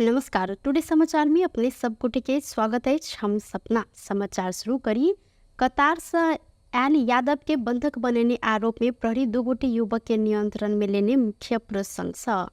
नमस्कार। टुडे समाचार में अपने सबकोटि के स्वागत है। हम सपना समाचार शुरू करी। कतार से एल यादव के बंधक बनने आरोप में प्रहरी दो गोटे युवक के नियंत्रण में लेने मुख्य प्रशंसा।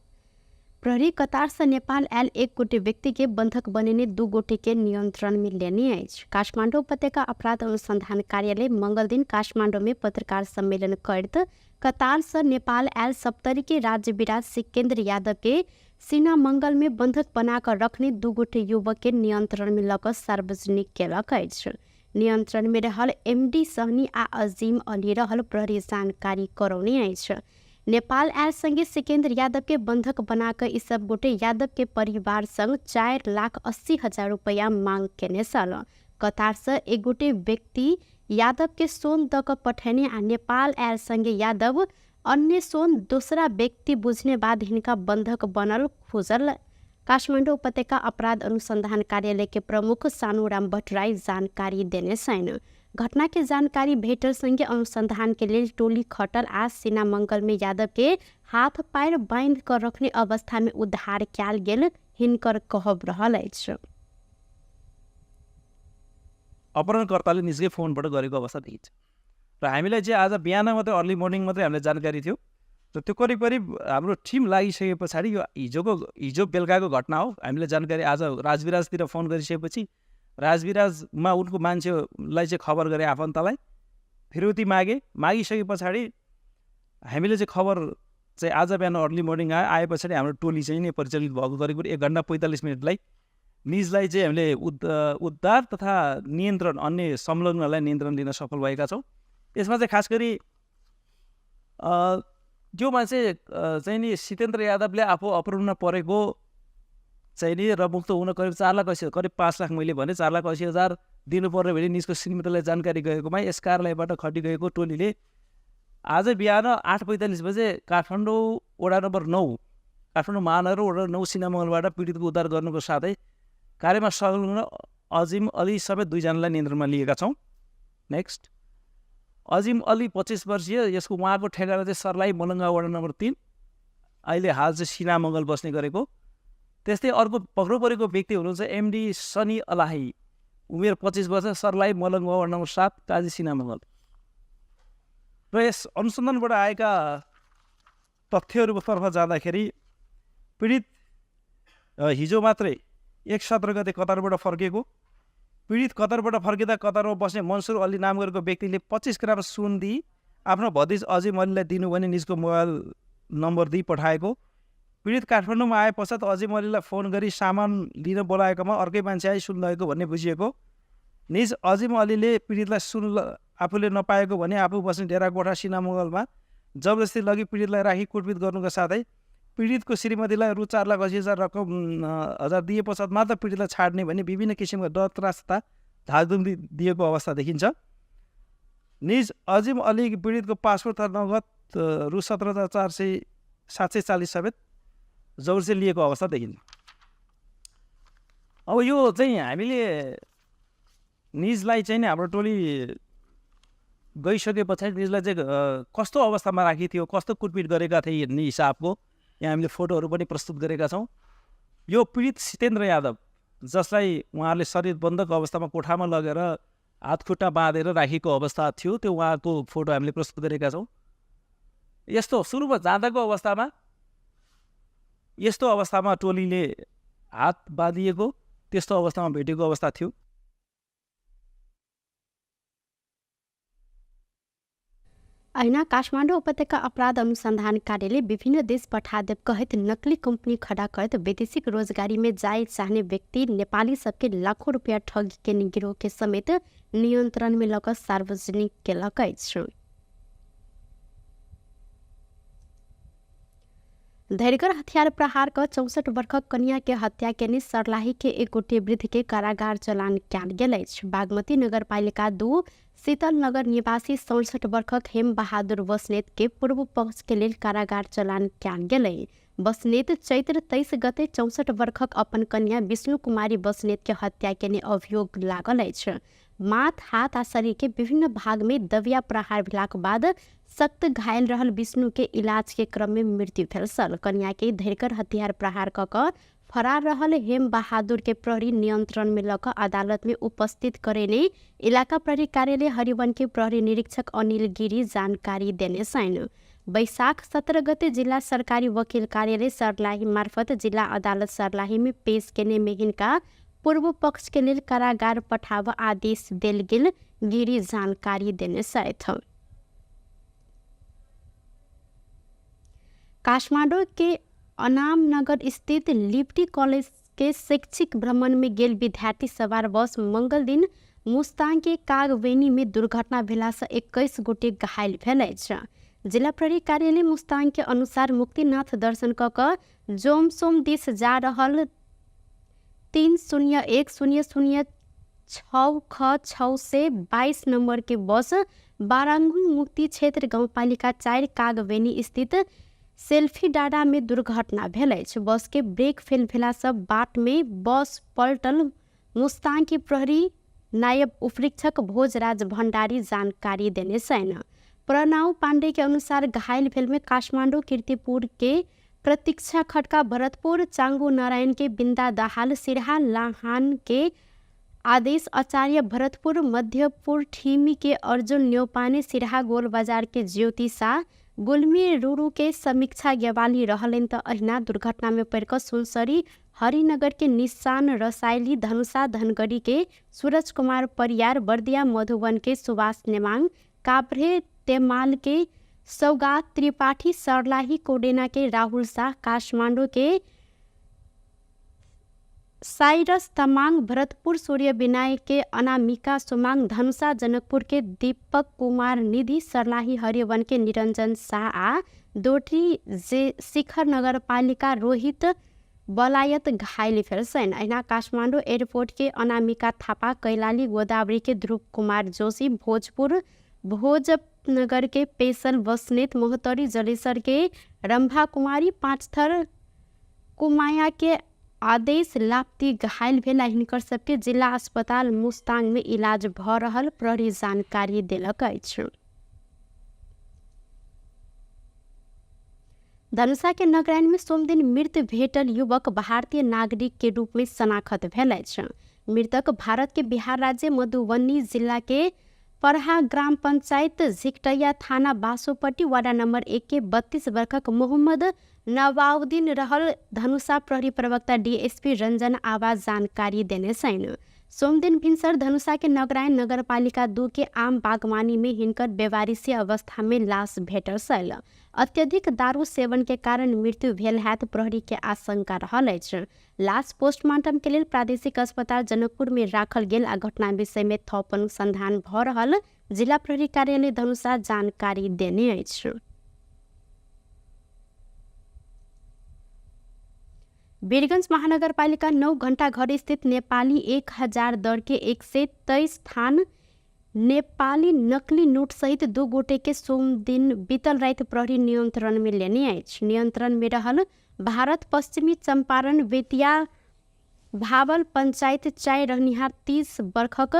प्रहरी कतार से नेपाल एल एक गोटे व्यक्ति के बंधक बनने दो गोटे के नियंत्रण में लेने अछि। काठमाडौँ उपत्यका अपराध अनुसंधान कार्यालय मंगल दिन काठमाडौँ में पत्रकार सम्मेलन करत कतार से नेपाल एल सप्तरी के राज्य विराज सिकेंद्र यादव के सीना मंगल में बंधक बनाकर रखने दू गोटे युवक के नियंत्रण में लकर सार्वजनिक केलक अछि। नियंत्रण में रहल एमडी सहनी आ अजीम अली रहल प्रहरी जानकारी करौने अछि। नेपाल एल संगे सिकेंद्र यादव के बंधक बनाकर ई सब गोटे यादव के परिवार संग 4,80,000 रुपया मांग केने सल। कतार से एक गोटे व्यक्ति यादव के सोन दक पठेने आ नेपाल एल संगे यादव अन्य सोन दूसरा व्यक्ति बुझने बाद हिनका बंधक बनल खोजल। काठमाडौँ उपत्यका अपराध अनुसंधान कार्यालय के प्रमुख सानुराम भट्टराई जानकारी देने छन्। घटना के जानकारी भेटल संगे अनुसंधान के लिए टोली खटल आ सीना मंगल में यादव के हाथ पैर बांध कर रखने अवस्था में उद्धार कयल गेल हिनकर कहब रहल अछि। अपहरणकर्ताले निस्कै फोनबाट गरेको अवस्था देखिन्छ र हामीलाई चाहिँ आज बिहान मात्रै अर्ली मर्निङ मात्रै हामीलाई जानकारी थियो र त्यो करिब करिब हाम्रो टिम लागिसके पछाडि यो हिजो बेलुकाको घटना हो। हामीले जानकारी आज राजविराजतिर फोन गरिसकेपछि राजविराजमा उनको मान्छेलाई चाहिँ खबर गरे आफन्तलाई फिरौती मागिसके पछाडि हामीले चाहिँ खबर चाहिँ आज बिहान अर्ली मर्निङ आए पछाडि हाम्रो टोली चाहिँ नि परिचालित भएको करिब 1 घण्टा 45 मिनटलाई निजलाई चाहिँ हामीले उद्धार तथा नियन्त्रण अन्य संलग्नलाई नियन्त्रण दिन सफल भएका छौँ। यसमा चाहिँ खास गरी त्यो मान्छे चाहिँ नि सितेन्द्र यादवले आफू अपहरणमा परेको चाहिँ नि र मुक्त हुन करिब 4,80,000 करिब 5 लाख मैले भने 4,80,000 दिनुपर्ने भने निजको श्रीमतीलाई जानकारी गएकोमा यस कार्यालयबाट खटिगएको टोलीले आज बिहान 8:45 बजे काठमाडौँ वडा नम्बर 9 काठमाडौँ महानगर वडा 9 सिनामङ्गलबाट पीडितको उद्धार गर्नुको साथै कार्यमा संलग्न अजिम अली समेत 2 जनालाई नियन्त्रणमा लिएका छौँ। नेक्स्ट, अजिम अली 25 वर्षीय, यसको उहाँको ठेगाना चाहिँ सर्लाही मलङ्गा वडा नम्बर 3, अहिले हाल चाहिँ सिनामङ्गल बस्ने गरेको। त्यस्तै अर्को पक्राउ परेको व्यक्ति हुनुहुन्छ एमडी सनी अलाही, उमेर 25 वर्ष, सर्लाही मलङ्गा वडा नम्बर 7, काजी सिनामङ्गल। र यस अनुसन्धानबाट आएका तथ्यहरूतर्फ जाँदाखेरि पीडित हिजो मात्रै 17 गते कतारबाट फर्केको। पीडित कतारबाट फर्किँदा कतारमा बस्ने मन्सुर अली नाम गरेको व्यक्तिले 25 ग्राम सुन दिई आफ्नो भतिज अजिम अलीलाई दिनु भने निजको मोबाइल नम्बर दिई पठाएको। पीडित काठमाडौँमा आए पश्चात अजिम अलीलाई फोन गरी सामान लिन बोलाएकोमा अर्कै मान्छे आई सुन लगेको भन्ने बुझिएको। निज अजिम अलीले पीडितलाई सुन आफूले नपाएको भने आफू बस्ने डेरा कोठा सिनामङ्गलमा जबरजस्ती लगी पीडितलाई राखी कुटपिट गर्नुका साथै पीडितको श्रीमतीलाई रु 4,80,000 रकम दिए पश्चात मात्र पीडितलाई छाड्ने भन्ने विभिन्न किसिमका डर त्रास तथा धाकधुक्की दिएको अवस्था देखिन्छ। निज अजिम अली पीडितको पासपोर्ट तथा नगद रु 17,740 समेत जबरजस्ती लिएको अवस्था देखिन्छ। अब यो चाहिँ हामीले निजलाई चाहिँ हाम्रो टोली गइसके पछाडि निजलाई चाहिँ कस्तो अवस्थामा राखी थियो, कस्तो कुटपिट गरेका थिए भन्ने हिसाबको यहाँ हामीले फोटोहरू पनि प्रस्तुत गरेका छौँ। यो पीडित सितेन्द्र यादव, जसलाई उहाँहरूले शरीर बन्धक अवस्थामा कोठामा लगेर हातखुट्टा बाँधेर राखेको अवस्था थियो, त्यो उहाँको फोटो हामीले प्रस्तुत गरेका छौँ। यस्तो सुरुमा जाँदाको अवस्थामा यस्तो अवस्थामा टोलीले हात बाँधिएको त्यस्तो अवस्थामा भेटेको अवस्था थियो। ऐना काठमाडौँ उपत्यका अपराध अनुसंधान कार्यालय विभिन्न देश पठादेव कहत नकली कंपनी खड़ा करत वैदेशिक रोजगारी में जाए चाहने व्यक्ति नेपाली सबके लाखों रुपया ठगी के गिरोह के समेत नियंत्रण में लकर सार्वजनिक केलक अछि। धैर्यकर हथियार प्रहार का 64 वर्षक कन्या के हत्या केने सर्लाही के एक गोटे वृद्ध के कारागार चलान कयल गेल अछि। बागमती नगरपालिका 2 शीतल नगर निवासी 67 वर्षक हेम बहादुर बस्नेत के पूर्व पक्ष के लेल कारागार चलान कयल गेल। बस्नेत चैत्र 23 गते 64 वर्षक अपन कन्या विष्णु कुमारी बस्नेत के हत्या केने अभियोग लागल अछि। माथ, हाथ आ शरीर के विभिन्न भाग में दबिया प्रहार भेलाक बाद सख्त घायल रहल विष्णु के इलाज के क्रम में मृत्यु भेल सल। कन्या के धैर्यकर हथियार प्रहार क फरार रहल हेम बहादुर के प्रहरी नियंत्रण में लक अदालत में उपस्थित करेले इलाका प्रहरी कार्यालय हरिवन के प्रहरी निरीक्षक अनिल गिरी जानकारी देने छैन। वैशाख 17 गते जिला सरकारी वकील कार्यालय सर्लाही मार्फत जिला अदालत सर्लाही में पेश केने में हिनका पूर्व पक्ष के लिए कारागार पठाव आदेश देल गेल गिरी जानकारी देने सहित। काठमाडौँ के अनामनगर स्थित लिब्टी कॉलेज के शैक्षिक भ्रमण में गेल विद्यार्थी सवार बस मंगल दिन मुस्ताङ के कागवेनी में दुर्घटना भेला से 21 गोटे घायल भेल। जिला प्रहरी कार्यालय मुस्ताङ के अनुसार मुक्तिनाथ दर्शन क जोमसोम दिस जा रहल 30100 6 से 22 नंबर के बस बाराङ्गुङ मुक्ति क्षेत्र गाउँपालिका 4 कागवेनी स्थित सेल्फी डाँडा में दुर्घटना भेल। बस के ब्रेक फेल भेला से बाट में बस पलटल मुस्ताङ के प्रहरी नायब उपरीक्षक भोजराज भण्डारी जानकारी देने छैन। प्रणव पाण्डे के अनुसार घायल भेल में काठमाडौँ कीर्तिपुर के प्रतीक्षा खड्का, भरतपुर चाङ्गो नारायण के बिन्दा दाहाल, सिरहा लाहान के आदेश आचार्य, भरतपुर मध्यपुर ठिमी के अर्जुन न्यौपाने, सिरहा गोल बाजार के ज्योति शाह, गुल्मी रुरु के समीक्षा गेवाली रहलन त अहिना दुर्घटना में पड़कर सुनसरी हरिनगर के निशान रसाइली, धनुषा धनगढ़ी के सूरज कुमार परियार, बर्दिया मधुवन के सुभाष नेमाङ, काभ्रे तेमाल के सौगात त्रिपाठी, सर्लाही कोडेना के राहुल शाह, काठमाडौँ के साइरस तमाङ, भरतपुर सूर्य विनायक के अनामिका सुमाङ, धनुषा जनकपुर के दीपक कुमार निधि, सर्लाही हरिवन के निरञ्जन शाह आ दोटी शिखर नगरपालिका रोहित बलायत घायल भेल छन्। अहिना काठमाडौँ एयरपोर्ट के अनामिका थापा, कैलाली गोदावरी के ध्रुव कुमार जोशी, भोजपुर भोजनगर के पेशल बस्नेत, मोहतरी जलेसर के रंभा कुमारी, पाँचथर कुमाया के आदेश लाप्ती घायल भेला। हिनकर सबके जिला अस्पताल मुस्ताङ में इलाज भ रहल प्रहरी जानकारी देलक अछि। धनुषा के नगरायन में सोमदिन मृत भेटल युवक भारतीय नागरिक के रूप में शनाखत भेल अछि। मृतक भारत के बिहार राज्य मधुबनी जिला के परहा ग्राम पंचायत झिकटैया थाना बासोपट्टी वार्ड नंबर 1 के 32 वर्षक मोहम्मद नवाउद्दीन रहल। धनुषा प्रहरी प्रवक्ता डीएसपी रंजन आवाज जानकारी देने छैन। सोमदिन भिनसर धनुषा के नगरायन नगरपालिका 2 के आम बागवानी में हिनकर बेवारिसी अवस्था में लाश भेटल छल। अत्यधिक दारू सेवन के कारण मृत्यु भेल हैत प्रहरी के आशंका रहल अछि। लाश पोस्टमार्टम के लेल प्रादेशिक अस्पताल जनकपुर में राखल गेल आ घटना विषय में थप अनुसंधान भ रहल जिला प्रहरी कार्यालय धनुषा जानकारी देने अछि। वीरगंज महानगरपालिका 9 घंटा घर स्थित नेपाली 1000 दर के 123 थान नेपाली नकली नोट सहित 2 गोटे के सोमदिन बीतल रात प्रहरी नियंत्रण में लेने अछि। नियंत्रण में रहल भारत पश्चिमी चंपारण बेतिया भावल पंचायत 4 रहनिहार 30 वर्षक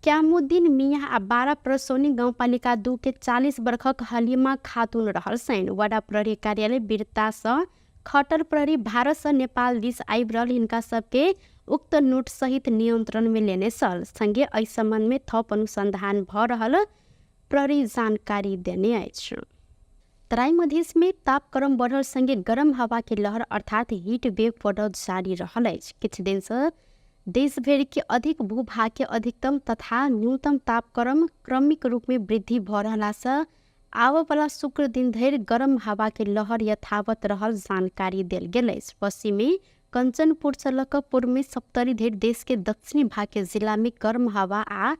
क्यामुद्दीन मियाँ आ 12 प्रसोनी गाउँपालिका 2 के 40 वर्षक हलीमा खातून रहल छन्। वडा प्रहरी कार्यालय बिरता सँ खटर प्रहरी भारत से नेपाल दिस आबि रहल हिनका सबके उक्त नोट सहित नियंत्रण में लेने सल। संगे एहि संबंध में थप अनुसंधान भ रहल प्रहरी जानकारी देने अछि। तराई मधेश में तापक्रम बढ़ल संगे गरम हवा के लहर अर्थात हीट वेव बढ़ल जारी रहल अछि। किछु दिन से देश भर के अधिक भूभाग के अधिकतम तथा न्यूनतम तापक्रम क्रमिक रूप में वृद्धि भ रहला से आबवला शुक्र दिन धरि गरम हवा के लहर यथावत रहल जानकारी देल गेल अछि। पश्चिमी कंचनपुर से लक पूर्व में सप्तरी धरि देश के दक्षिणी भाग के जिला में गर्म हवा आ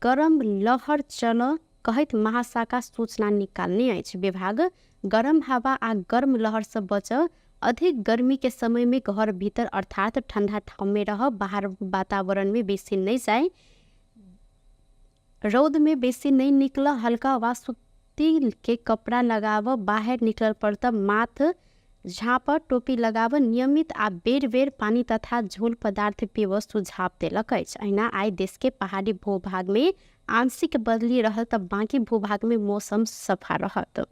गरम लहर चल कहत महाशाखा सूचना निकालने अछि। विभाग गरम हवा आ गर्म लहर से बचल अधिक गर्मी के समय में घर भीतर अर्थात ठंडा ठाव में रह, बाहर वातावरण में बेसी नहीं जाए, रौद में बेसी नहीं निकल, हल्का व सूती के कपड़ा लगाव, बाहर निकल पर तब माथ झाँप टोपी लगाव, नियमित आ बेर बेर पानी तथा झोल पदार्थ पीब सुझाव देलक अछि। अहिना आइ देश के पहाड़ी भूभाग में आंशिक बदली रहल तब बाकी भूभाग में मौसम सफा रहत।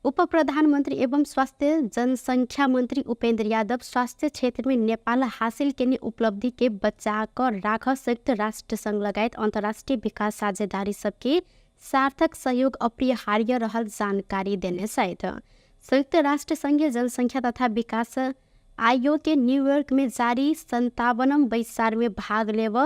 उप प्रधानमंत्री एवं स्वास्थ्य जनसंख्या मंत्री उपेंद्र यादव स्वास्थ्य क्षेत्र में नेपाल हासिल करने उपलब्धि के बचा कर राख संयुक्त राष्ट्र संघ लगायत अंतर्राष्ट्रीय विकास साझेदारी सबके सार्थक सहयोग अपरिहार्य रहल जानकारी देने सहित संयुक्त राष्ट्र संघीय जनसंख्या तथा विकास आयोग के न्यूयॉर्क में जारी 57वां बैसार में भाग लेव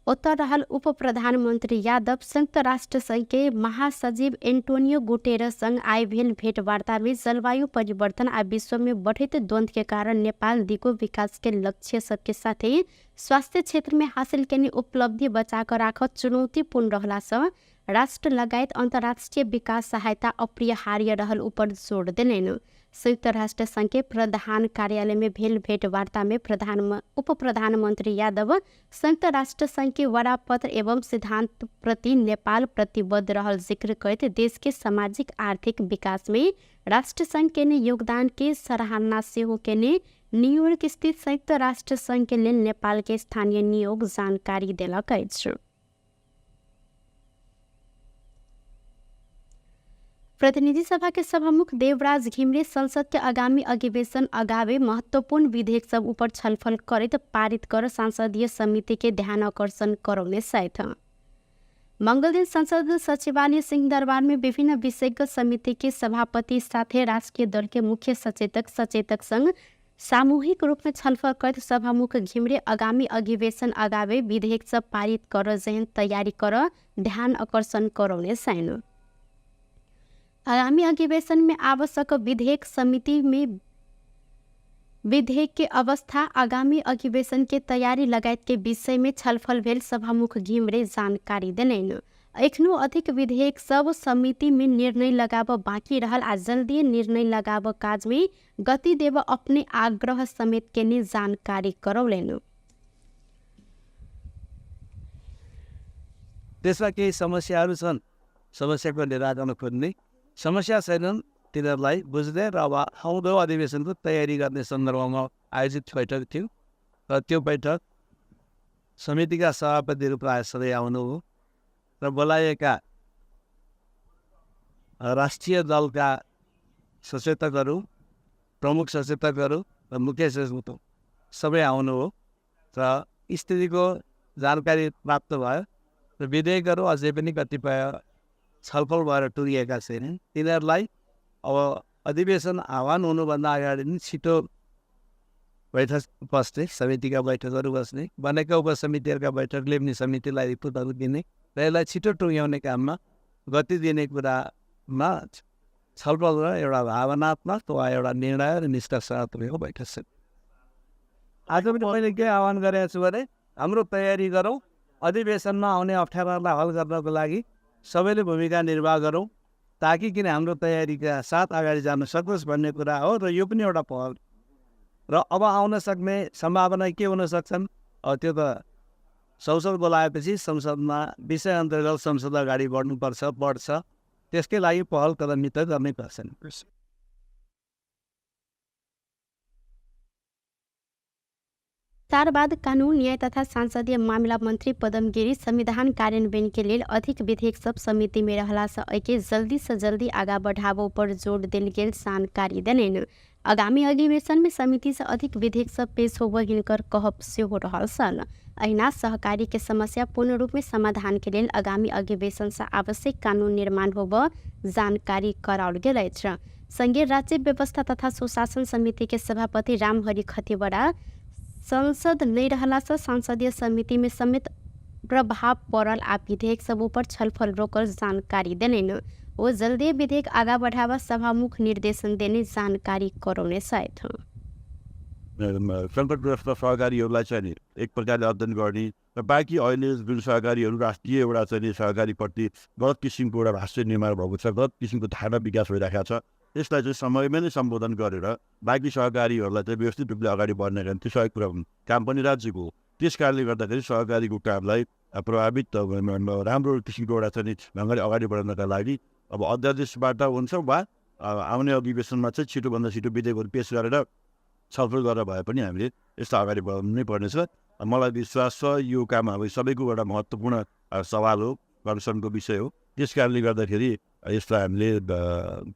उत्तर रहल उप प्रधानमंत्री यादव संयुक्त राष्ट्र संघ के महासचिव एंटोनियो गुटेरस संग आय भेल भेंटवार्ता में जलवायु परिवर्तन आ विश्व में बढ़ित द्वंद्व के कारण नेपाल दिगो विकास के लक्ष्य सबके साथे स्वास्थ्य क्षेत्र में हासिल करने उपलब्धि बचा कर राख चुनौतीपूर्ण रहला से राष्ट्र लगायत अंतर्राष्ट्रीय विकास सहायता अपरिहार्य रहल ऊपर जोड़ देने संयुक्त राष्ट्र संघ के प्रधान कार्यालय में भेल भेंटवार्ता में उप प्रधानमंत्री यादव संयुक्त राष्ट्र संघ के वड़ापत्र एवं सिद्धांत प्रति नेपाल प्रतिबद्ध रहल जिक्र करते देश के सामाजिक आर्थिक विकास में राष्ट्र संघ के योगदान के सराहना से हो के न्यूयॉर्क स्थित संयुक्त राष्ट्र संघ के लिए नेपाल के स्थानीय नियोग जानकारी दिलक अछि। प्रतिनिधि सभा के सभामुख देवराज घिमिरे संसद के आगामी अधिवेशन अगावे महत्वपूर्ण विधेयक सब ऊपर छलफल करैत पारित कर संसदीय समिति के ध्यान आकर्षण करौने सहित मंगल दिन संसद सचिवालय सिंहदरबार में विभिन्न विशेषज्ञ समिति के सभापति साथे राष्ट्रीय दल के मुख्य सचेतक संग सामूहिक रूप में छलफल कर सभामुख घिमिरे आगामी अधिवेशन अगावे विधेयक सब पारित कर जहन तैयारी कर ध्यान आकर्षण करौने सैन आगामी अधिवेशन में आवश्यक विधेयक समिति में विधेयक के अवस्था आगामी अधिवेशन के तैयारी लगायत के विषय में छलफल भेल सभामुख घिमिरे जानकारी देने एखनो अधिक विधेयक सब समिति में निर्णय लगाब बाकी रहल आ जल्दी निर्णय लगाब काज में गति देव अपने आग्रह समेत के जानकारी करौलेन। त्यसमा केही समस्याहरू छन्, समस्याको निराकरण खोज्ने समस्या छैनन् तिनीहरूलाई बुझ्दै र अब आउँदो अधिवेशनको तयारी गर्ने सन्दर्भमा आयोजित बैठक थियो र त्यो बैठक समितिका सभापतिहरू प्रायः सधैँ आउनु हो र बोलाइएका राष्ट्रिय दलका सचेतकहरू, प्रमुख सचेतकहरू र मुख्य सचेतक सबै आउनु हो र स्थितिको जानकारी प्राप्त भयो र विधेयकहरू अझै पनि कतिपय छलफल भएर टुरिएका छैनन्। तिनीहरूलाई अब अधिवेशन आह्वान हुनुभन्दा अगाडि नै छिटो बैठक बस्ने, समितिका बैठकहरू बस्ने, बनेका उपसमितिहरूका बैठकले पनि समितिलाई रिपोर्टहरू दिने र यसलाई छिटो टुङ्ग्याउने काममा गति दिने कुरामा छलफल र एउटा भावनात्मक वा एउटा निर्णय र निष्कर्षमा पुगेको बैठक छ। आज पनि मैले के आह्वान गरेको छु भने हाम्रो तयारी गरौँ, अधिवेशनमा आउने अप्ठ्यारालाई हल गर्नको लागि सबैले भूमिका निर्वाह गरौँ ताकि किन हाम्रो तयारीका साथ अगाडि जान सकोस् भन्ने कुरा हो र यो पनि एउटा पहल र अब आउन सक्ने सम्भावना के हुन सक्छन् त्यो त संसद बोलाएपछि संसदमा विषय अन्तर्गत संसद अगाडि बढ्छ त्यसकै लागि पहल कदम त गर्नै पर्छन्। तार बाद कानून न्याय तथा सांसदीय मामला मंत्री पदम गिरी संविधान कार्यान्वयन के लिए अधिक विधेयक सब समिति में रहला से एके जल्दी से जल्दी आगा बढ़ावो पर जोर दिल गेल जानकारी देने आगामी अधिवेशन में समिति से अधिक विधेयक सब पेश होब हिनकर कहब से हो रहल सन। अहिना सहकारी के समस्या पूर्ण रूप में समाधान के लिए आगामी अधिवेशन से आवश्यक कानून निर्माण होब जानकारी कराओल गेल अछि। संघीय राज्य व्यवस्था तथा सुशासन समिति के सभापति रामहरि खतिवड़ा संसद नहीं रहला से संसदीय समिति में समेत प्रभाव पड़ल आ विधेयक सब ऊपर छलफल रोकर जानकारी देने वो जल्दी विधेयक आगा बढ़ावा सभामुख निर्देशन देने जानकारी करौने सायद सङ्कटग्रस्त सहकारीहरूलाई चाहिँ एक प्रकारले अध्ययन गर्ने र बाँकी अहिले जुन सहकारीहरू राष्ट्रिय एउटा चाहिँ सहकारीप्रति गलत किसिमको एउटा राष्ट्रिय निर्माण भएको छ, गलत किसिमको धारणा विकास भइरहेको छ, यसलाई चाहिँ समयमै नै सम्बोधन गरेर बाँकी सहकारीहरूलाई चाहिँ व्यवस्थित रूपले अगाडि बढ्ने गर्ने त्यो सहयोग पुऱ्याउनु काम पनि राज्यको हो। त्यस कारणले गर्दाखेरि सहकारीको कामलाई प्रभावित राम्रो किसिमको एउटा चाहिँ ढङ्गले अगाडि बढाउनका लागि अब अध्यादेशबाट हुन्छ वा आउने अधिवेशनमा चाहिँ छिटोभन्दा छिटो विधेयकहरू पेश गरेर छलफल गरेर भए पनि हामीले यसलाई अगाडि बढाउनु नै पर्नेछ। मलाई विश्वास छ यो काम अब सबैको एउटा महत्त्वपूर्ण सवाल हो, कन्सर्नको विषय हो। त्यस कारणले गर्दाखेरि यसलाई हामीले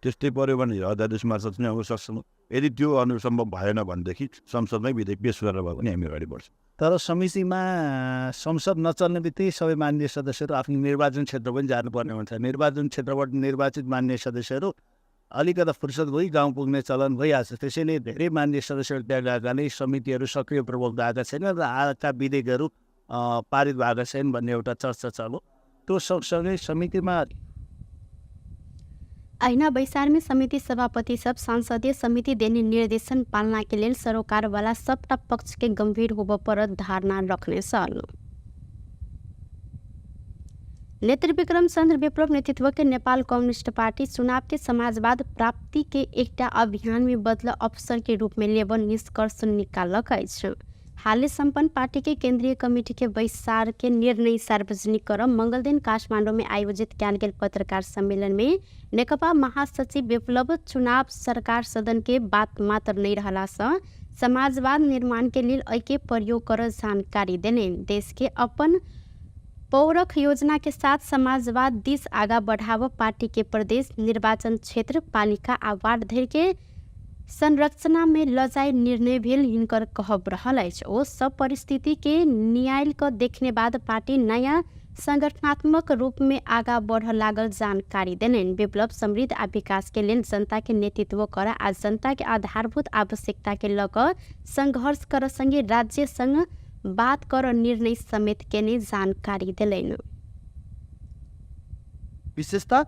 त्यस्तै पऱ्यो भने अध्यादेश मार्फत नै आउन सक्छौँ। यदि त्यो अनुसम्भव भएन भनेदेखि संसदमै विधेयक पेश गरेर भए पनि हामी अगाडि बढ्छौँ। तर समितिमा संसद नचल्ने बित्तिकै सबै मान्य सदस्यहरू आफ्नो निर्वाचन क्षेत्र पनि जानुपर्ने हुन्छ। निर्वाचन क्षेत्रबाट निर्वाचित मान्य सदस्यहरू अलिकता फुर्सद भई गाउँ पुग्ने चलन भइहाल्छ। त्यसैले धेरै मान्य सदस्यहरू त्यहाँ गएकाले समितिहरू सक्रिय प्रभाव गएका छैन र आएका विधेयकहरू पारित भएका छैन भन्ने एउटा चर्चा चल्यो। त्यो सँगसँगै समितिमा अहिना बैसार में समिति सभापति सब संसदीय समिति देने निर्देशन पालना के लिए सरोकार वाला सबटा पक्ष के गंभीर होबो पर धारणा रखने सल। नेत्र विक्रम चंद्र विप्लव नेतृत्व के नेपाल कम्युनिस्ट पार्टी चुनाव के समाजवाद प्राप्ति के एकटा अभियान में बदल अवसर के रूप में लेबर निष्कर्ष निकालक अछि। हालै सम्पन्न पार्टी के केंद्रीय कमेटी के बैसार के निर्णय सार्वजनिक कर मंगलदिन काठमाडौँ में आयोजित किया गेल पत्रकार सम्मेलन में नेकपा महासचिव विप्लव चुनाव सरकार सदन के बात मात्र नहीं रहला से समाजवाद निर्माण के लिए ऐक्य प्रयोग कर जानकारी देने देश के अपन पौरख योजना के साथ समाजवाद दिस आगा बढ़ाव पार्टी के प्रदेश निर्वाचन क्षेत्र पालिका आ वार्ड धरि के संरचना में लजाई निर्णय भेल हिनकर कहब रहल अछि। ओ सब परिस्थिति के न्याय क देखने बाद पार्टी नया संगठनात्मक रूप में आगा बढ़ लागल जानकारी देने विप्लव समृद्ध आ विकास के लिए जनता के नेतृत्व कर आ जनता के आधारभूत आवश्यकता के लक संघर्ष कर संगे राज्य संग बात कर निर्णय समेत केने जानकारी दिलैन। विशेषता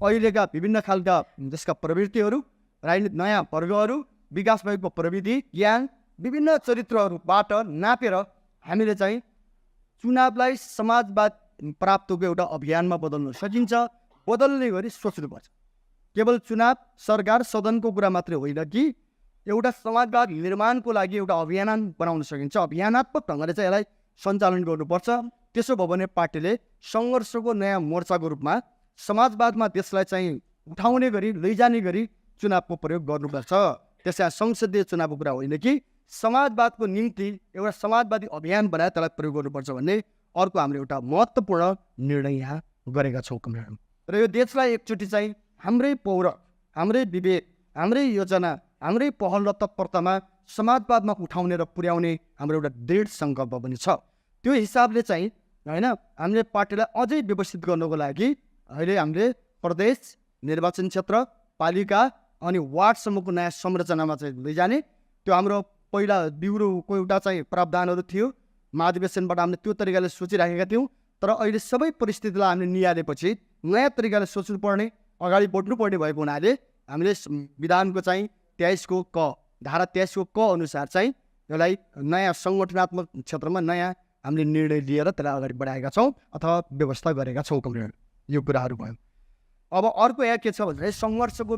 अहिलेका विभिन्न खालका जसका प्रवृत्तिहरू राजनीति नयाँ वर्गहरू विकास भएको प्रविधि ज्ञान विभिन्न चरित्रहरूबाट नापेर हामीले चाहिँ चुनावलाई समाजवाद प्राप्तिको एउटा अभियानमा बदल्न सकिन्छ। बदल्ने गरी सोच्नुपर्छ। केवल चुनाव सरकार सदनको कुरा मात्रै होइन कि एउटा समाजवाद निर्माणको लागि एउटा अभियान बनाउन सकिन्छ। अभियानात्मक ढङ्गले चाहिँ यसलाई सञ्चालन गर्नुपर्छ। त्यसो भयो भने पार्टीले सङ्घर्षको नयाँ मोर्चाको रूपमा समाजवादमा देशलाई चाहिँ उठाउने गरी लैजाने गरी चुनावको प्रयोग गर्नुपर्छ। त्यसै संसदीय चुनावको कुरा होइन कि समाजवादको निम्ति एउटा समाजवादी अभियान बनाएर त्यसलाई प्रयोग गर्नुपर्छ भन्ने अर्को हाम्रो एउटा महत्त्वपूर्ण निर्णय यहाँ गरेका छौँ कमरेड। र यो देशलाई एकचोटि चाहिँ हाम्रै पौरख हाम्रै विवेक हाम्रै योजना हाम्रै पहल र तत्परतामा समाजवादमा उठाउने र पुर्याउने हाम्रो एउटा दृढ सङ्कल्प पनि छ। त्यो हिसाबले चाहिँ होइन हामीले पार्टीलाई अझै व्यवस्थित गर्नको लागि अहिले हामीले प्रदेश निर्वाचन क्षेत्र पालिका अनि वार्डसम्मको नयाँ संरचनामा चाहिँ लैजाने त्यो हाम्रो पहिला ब्युरोको एउटा चाहिँ प्रावधानहरू थियो। महाधिवेशनबाट हामीले त्यो तरिकाले सोचिराखेका थियौँ। तर अहिले सबै परिस्थितिलाई हामीले निहालेपछि नयाँ तरिकाले सोच्नुपर्ने अगाडि बढ्नुपर्ने भएको हुनाले हामीले विधानको चाहिँ 23 को क धारा 23 को क अनुसार चाहिँ यसलाई नयाँ सङ्गठनात्मक क्षेत्रमा नयाँ हामीले निर्णय लिएर त्यसलाई अगाडि बढाएका छौँ अथवा व्यवस्था गरेका छौँ कमरेड। यो कुराहरू भयो। अब अर्को यहाँ के छ भने सङ्घर्षको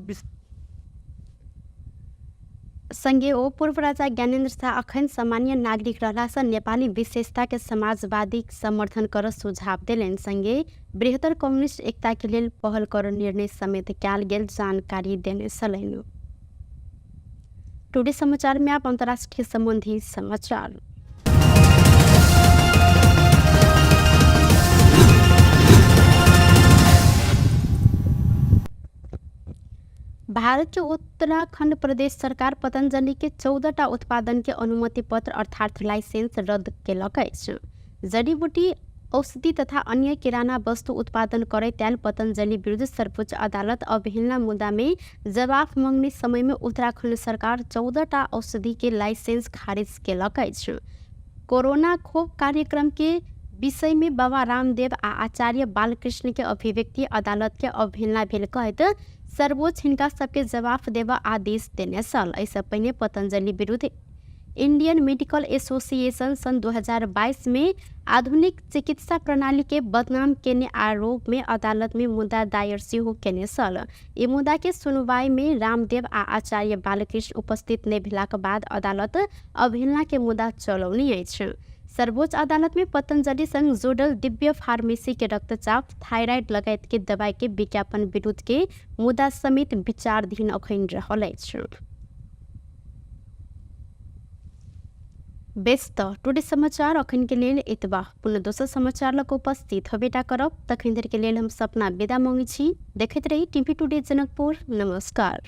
संगे ओ पूर्व राजा ज्ञानेन्द्र शाह अखन सामान्य नागरिक रहला से नेपाली विशेषता के समाजवादी समर्थन कर सुझाव दिलेन। संगे बृहत्तर कम्युनिस्ट एकता के लिए पहल कर निर्णय समेत कयल गेल जानकारी देने सलैन। टुडे समाचार में आप अंतर्राष्ट्रीय संबंधी समाचार। भारत के उत्तराखंड प्रदेश सरकार पतंजलि के 14टा उत्पादन के अनुमति पत्र अर्थात लाइसेंस रद्द केलक अछि। जड़ी बूटी औषधि तथा अन्य किराना वस्तु उत्पादन करे त्याल पतंजलि विरुद्ध सर्वोच्च अदालत अवहेलना मुद्दा में जवाब मांगने समय में उत्तराखंड सरकार 14टा औषधि के लाइसेंस खारिज केलक अछि। कोरोना खोप कार्यक्रम के विषय में बाबा रामदेव आ आचार्य बालकृष्ण के अभिव्यक्ति अदालत के अवहेलना भेल कहत सर्वोच्च हिनका सबके जवाब देवा आदेश देने सल। ऐसा पहले पतंजलि विरुद्ध इंडियन मेडिकल एसोसिएशन सन 2022 में आधुनिक चिकित्सा प्रणाली के बदनाम केने आरोप में अदालत में मुद्दा दायर सेहो केने सल। ये मुद्दा के सुनवाई में रामदेव आ आचार्य बालकृष्ण उपस्थित नहीं भेलाक बाद अदालत अवहेलना के मुद्दा चलौनी अछि। सर्वोच्च अदालत में पतंजलि संग जोड़ल दिव्य फार्मेसी के रक्तचाप थायराइड लगायत के दवाई के विज्ञापन विरुद्ध के मुद्दा समेत विचाराधीन अखन रहल अछि। व्यस्त टुडे समाचार अखन के लेल इतबा पुनः दोसर समाचार लग उपस्थित होबेटा करब तखन धरि के लेल हम सपना विदा मांगे छी। देखैत रही टीवी टुडे जनकपुर। नमस्कार।